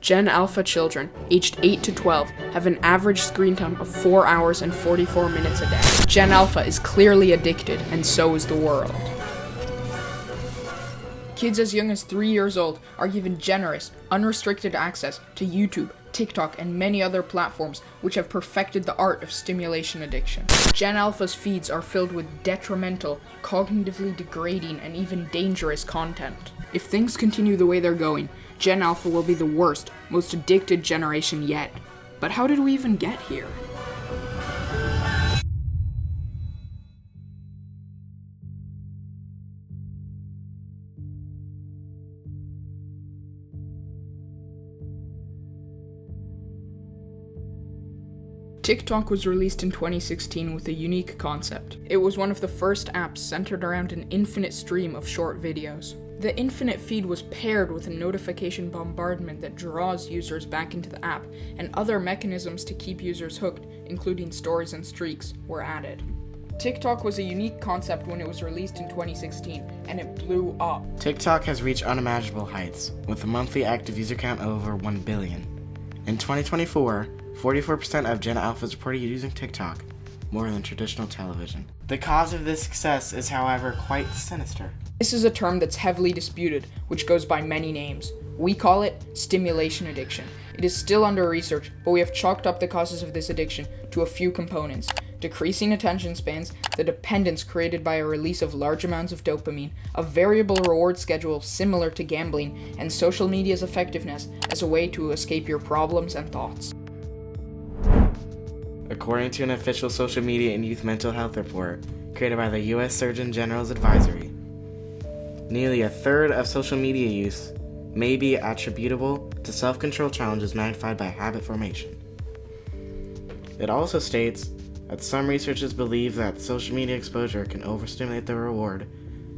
Gen Alpha children, aged 8 to 12, have an average screen time of 4 hours and 44 minutes a day. Gen Alpha is clearly addicted, and so is the world. Kids as young as 3 years old are given generous, unrestricted access to YouTube, TikTok, and many other platforms which have perfected the art of stimulation addiction. Gen Alpha's feeds are filled with detrimental, cognitively degrading, and even dangerous content. If things continue the way they're going, Gen Alpha will be the worst, most addicted generation yet. But how did we even get here? TikTok was released in 2016 with a unique concept. It was one of the first apps centered around an infinite stream of short videos. The infinite feed was paired with a notification bombardment that draws users back into the app, and other mechanisms to keep users hooked, including stories and streaks, were added. TikTok was a unique concept when it was released in 2016, and it blew up. TikTok has reached unimaginable heights, with a monthly active user count of over 1 billion. In 2024, 44% of Gen Alphas reported using TikTok, more than traditional television. The cause of this success is, however, quite sinister. This is a term that's heavily disputed, which goes by many names. We call it stimulation addiction. It is still under research, but we have chalked up the causes of this addiction to a few components: decreasing attention spans, the dependence created by a release of large amounts of dopamine, a variable reward schedule similar to gambling, and social media's effectiveness as a way to escape your problems and thoughts. According to an official social media and youth mental health report created by the U.S. Surgeon General's Advisory, nearly a third of social media use may be attributable to self-control challenges magnified by habit formation. It also states that some researchers believe that social media exposure can overstimulate the reward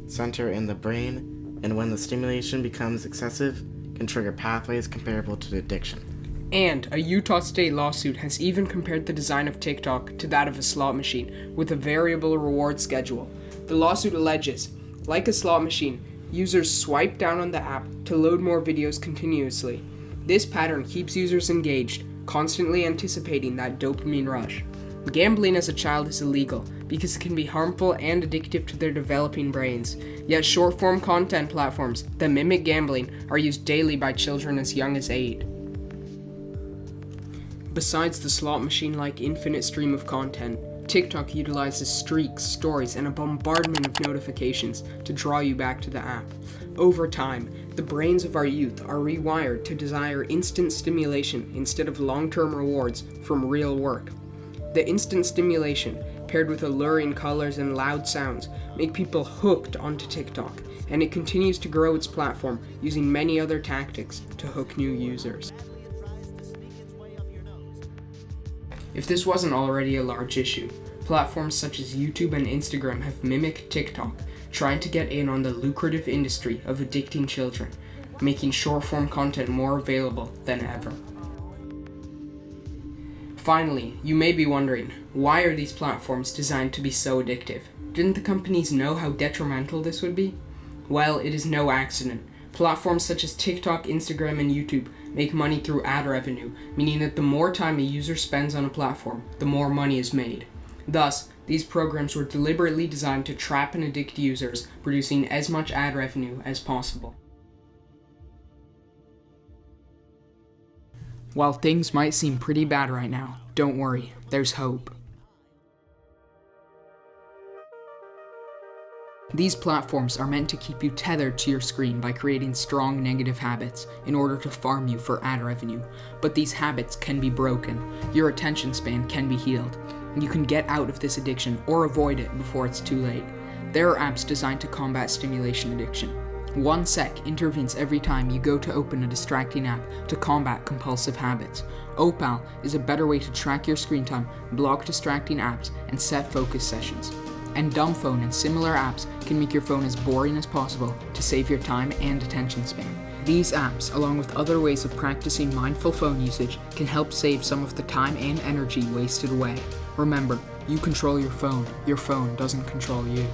center in the brain, and when the stimulation becomes excessive, can trigger pathways comparable to addiction. And a Utah state lawsuit has even compared the design of TikTok to that of a slot machine with a variable reward schedule. The lawsuit alleges, like a slot machine, users swipe down on the app to load more videos continuously. This pattern keeps users engaged, constantly anticipating that dopamine rush. Gambling as a child is illegal because it can be harmful and addictive to their developing brains. Yet short-form content platforms that mimic gambling are used daily by children as young as 8. Besides the slot machine-like infinite stream of content, TikTok utilizes streaks, stories, and a bombardment of notifications to draw you back to the app. Over time, the brains of our youth are rewired to desire instant stimulation instead of long-term rewards from real work. The instant stimulation, paired with alluring colors and loud sounds, make people hooked onto TikTok, and it continues to grow its platform using many other tactics to hook new users. If this wasn't already a large issue, platforms such as YouTube and Instagram have mimicked TikTok, trying to get in on the lucrative industry of addicting children, making short-form content more available than ever. Finally, you may be wondering, why are these platforms designed to be so addictive? Didn't the companies know how detrimental this would be? Well, it is no accident. Platforms such as TikTok, Instagram, and YouTube make money through ad revenue, meaning that the more time a user spends on a platform, the more money is made. Thus, these programs were deliberately designed to trap and addict users, producing as much ad revenue as possible. While things might seem pretty bad right now, don't worry, there's hope. These platforms are meant to keep you tethered to your screen by creating strong negative habits in order to farm you for ad revenue. But these habits can be broken. Your attention span can be healed. You can get out of this addiction or avoid it before it's too late. There are apps designed to combat stimulation addiction. 1 sec intervenes every time you go to open a distracting app to combat compulsive habits. Opal is a better way to track your screen time, block distracting apps, and set focus sessions. And Dumbphone and similar apps can make your phone as boring as possible to save your time and attention span. These apps, along with other ways of practicing mindful phone usage, can help save some of the time and energy wasted away. Remember, you control your phone doesn't control you.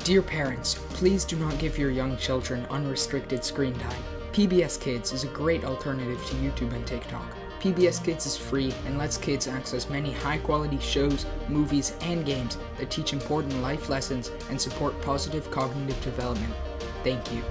Dear parents, please do not give your young children unrestricted screen time. PBS Kids is a great alternative to YouTube and TikTok. PBS Kids is free and lets kids access many high-quality shows, movies, and games that teach important life lessons and support positive cognitive development. Thank you.